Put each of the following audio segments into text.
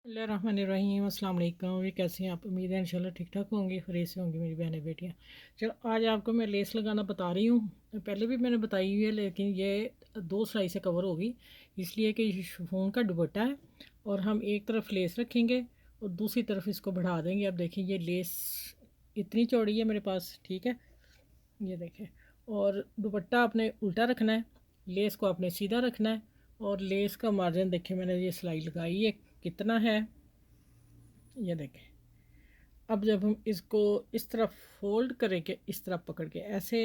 बिस्मिल्लाहिर्रहमानिर्रहीम। अस्सलाम वालेकुम। ये कैसे हैं आप? उम्मीद है इंशाल्लाह ठीक ठाक होंगी, खैरियत से होंगी मेरी बहनें बेटियां। चलो आज आपको मैं लेस लगाना बता रही हूँ। पहले भी मैंने बताई हुई है, लेकिन ये दो सिलाई से कवर होगी, इसलिए कि ये शिफॉन का दुपट्टा है और हम एक तरफ लेस रखेंगे और दूसरी तरफ इसको बढ़ा देंगे। अब देखिए ये लेस इतनी चौड़ी है मेरे पास, ठीक है, ये देखें। और दुपट्टा आपने उल्टा रखना है, लेस को आपने सीधा रखना है। और लेस का मार्जिन देखें, मैंने ये सिलाई लगाई है कितना है, ये देखें। अब जब हम इसको इस तरफ फोल्ड करेंगे, इस तरफ पकड़ के ऐसे,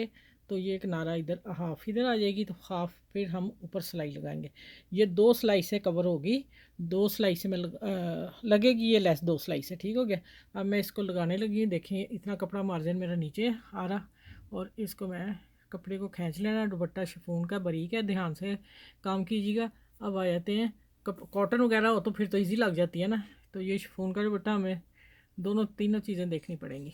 तो ये किनारा इधर हाफ इधर आ जाएगी, तो हाफ फिर हम ऊपर सिलाई लगाएंगे। ये दो सिलाई से कवर होगी, दो सिलाई से लगेगी ये लेस, दो सिलाई से, ठीक हो गया। अब मैं इसको लगाने लगी, देखिए इतना कपड़ा मार्जिन मेरा नीचे आ रहा, और इसको मैं कपड़े को खींच लेना। दुपट्टा शिफॉन का बारीक है, ध्यान से काम कीजिएगा। अब आ जाते हैं, कॉटन वगैरह हो तो फिर तो ईजी लग जाती है ना, तो ये शिफॉन का दुपट्टा हमें दोनों तीनों चीज़ें देखनी पड़ेंगी।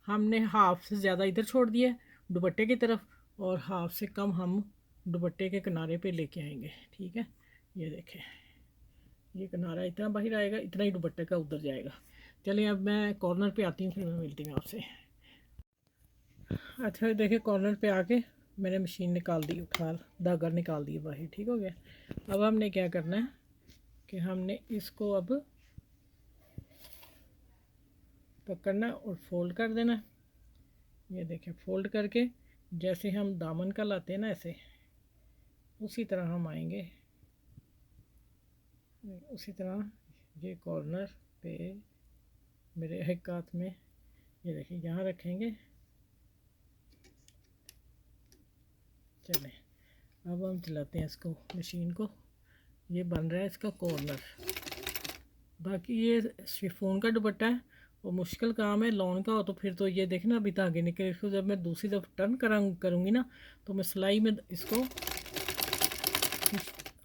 हमने हाफ से ज़्यादा इधर छोड़ दिया दुपट्टे की तरफ, और हाफ से कम हम दुपट्टे के किनारे पे लेके आएंगे, ठीक है। ये देखें, ये किनारा इतना बाहर आएगा, इतना ही दुपट्टे का उधर जाएगा। चलिए अब मैं कॉर्नर पे आती हूँ, फिर मैं मिलती हूँ आपसे। अच्छा देखिए, कॉर्नर पे आके मैंने मशीन निकाल दी, उठा धागा निकाल दिया बाहर, ठीक हो गया। अब हमने क्या करना है कि हमने इसको अब पकड़ना और फोल्ड कर देना। ये देखें, फोल्ड करके जैसे हम दामन का लाते हैं ना, ऐसे उसी तरह हम आएंगे, उसी तरह। ये कॉर्नर पे मेरे एक हाथ में, ये देखिए यहाँ रखेंगे। चलें अब हम चलाते हैं इसको, मशीन को। ये बन रहा है इसका कॉर्नर। बाकी ये शिफॉन का दुपट्टा है और मुश्किल काम है, लॉन का हो तो फिर तो ये देखना अभी धागे निकले। इसको जब मैं दूसरी तरफ टर्न करूँगी ना, तो मैं सिलाई में इसको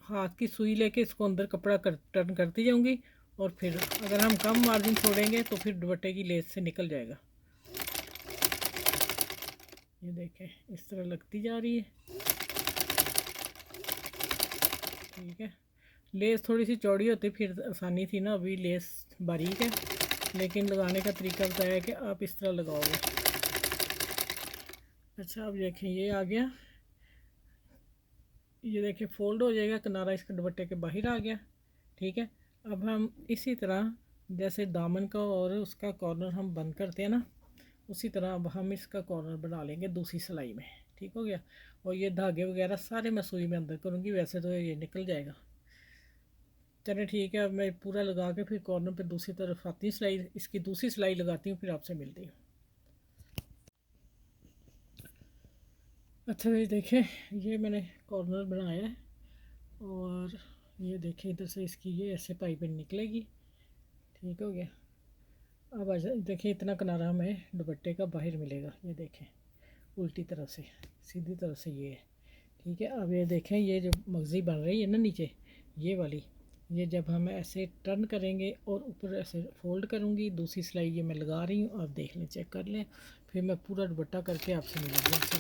हाथ की सुई लेके इसको अंदर कपड़ा टर्न करती जाऊंगी, और फिर अगर हम कम मार्जिन छोड़ेंगे तो फिर दुपट्टे की लेस से निकल जाएगा। ये देखें, इस तरह लगती जा रही है, ठीक है। लेस थोड़ी सी चौड़ी होती फिर आसानी थी ना, अभी लेस बारीक है, लेकिन लगाने का तरीका बताया कि आप इस तरह लगाओगे। अच्छा अब देखें, ये आ गया, ये देखिए फोल्ड हो जाएगा, किनारा इसके दुपट्टे के बाहर आ गया, ठीक है। अब हम इसी तरह जैसे दामन का और उसका कॉर्नर हम बंद करते हैं ना, उसी तरह अब हम इसका कॉर्नर बना लेंगे दूसरी सिलाई में, ठीक हो गया। और ये धागे वगैरह सारे मैं सुई में अंदर करूँगी, वैसे तो ये निकल जाएगा। चलिए ठीक है, अब मैं पूरा लगा के फिर कॉर्नर पे दूसरी तरफ आती हूँ, सिलाई इसकी दूसरी सिलाई लगाती हूँ, फिर आपसे मिलती हूँ। अच्छा ये देखें, ये मैंने कॉर्नर बनाया है, और ये देखें इधर से इसकी ये ऐसे पाइपिंग निकलेगी, ठीक हो गया। अब देखिए इतना किनारा हमें दुपट्टे का बाहर मिलेगा, ये देखें उल्टी तरफ से, सीधी तरफ से ये है, ठीक है। अब ये देखें, ये जो मगज़ी बन रही है ना नीचे, ये वाली, ये जब हम ऐसे टर्न करेंगे और ऊपर ऐसे फोल्ड करूँगी, दूसरी सिलाई ये मैं लगा रही हूँ, आप देख लें, चेक कर लें, फिर मैं पूरा दुपट्टा करके आपसे मिलूँगी आपसे।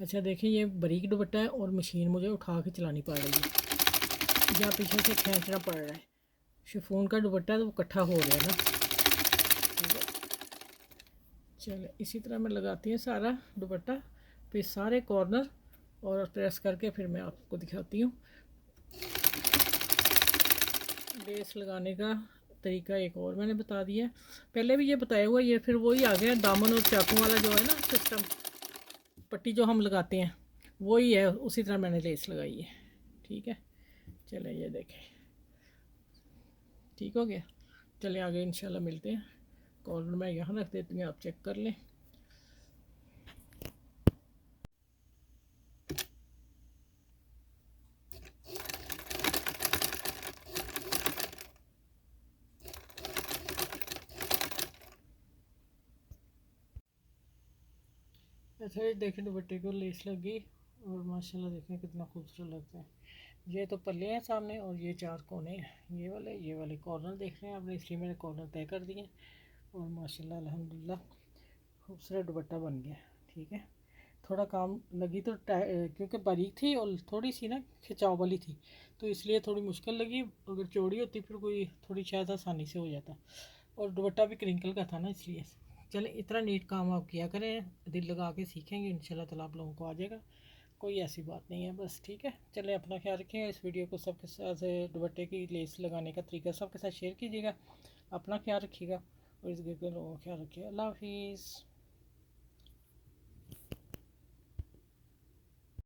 अच्छा देखें, ये बारीक दुपट्टा है और मशीन मुझे उठा के चलानी पड़ रही है, या पीछे से खींचना पड़ रहा है। शिफॉन का दुपट्टा तो वो इकट्ठा हो रहा है ना, ठीक है। चलो इसी तरह मैं लगाती हूँ सारा दुपट्टा, फिर सारे कॉर्नर, और प्रेस करके फिर मैं आपको दिखाती हूँ। लेस लगाने का तरीका एक और मैंने बता दिया है, पहले भी ये बताया हुआ, ये फिर वही आ गया दामन और चाकू वाला जो है ना सिस्टम, पट्टी जो हम लगाते हैं वही है, उसी तरह मैंने लेस लगाई है, ठीक है। चले ये देखें, ठीक हो गया। चले आगे इंशाल्लाह मिलते हैं। कॉर्नर मैं यहाँ रख देती हूँ, आप चेक कर लें। अच्छा ये देखें, दुपट्टे को लेस लग गई, और माशाल्लाह देखें कितना खूबसूरत लगता है। ये तो पल्ले हैं सामने, और ये चार कोने हैं, ये वाले कॉर्नर देख रहे हैं आपने, इसलिए मैंने कॉर्नर तय कर दिए, और माशाल्लाह अल्हम्दुलिल्लाह खूबसूरत दुपट्टा बन गया, ठीक है। थोड़ा काम लगी तो क्योंकि बारीक थी और थोड़ी सी ना खिंचाव वाली थी, तो इसलिए थोड़ी मुश्किल लगी। अगर चौड़ी होती फिर कोई थोड़ी शायद आसानी से हो जाता। और दुपट्टा भी क्रिंकल का था ना, इसलिए। चलें, इतना नीट काम आप किया करें, दिल लगा के सीखेंगे, इंशाल्लाह ताला आप लोगों को आ जाएगा। कोई ऐसी बात नहीं है, बस ठीक है। चलें, अपना ख्याल रखिएगा। इस वीडियो को सबके साथ दुपट्टे की लेस लगाने का तरीका सबके साथ शेयर कीजिएगा। अपना ख्याल रखिएगा और इस घर के लोगों का ख्याल रखिएगा। अल्लाह हाफिज़।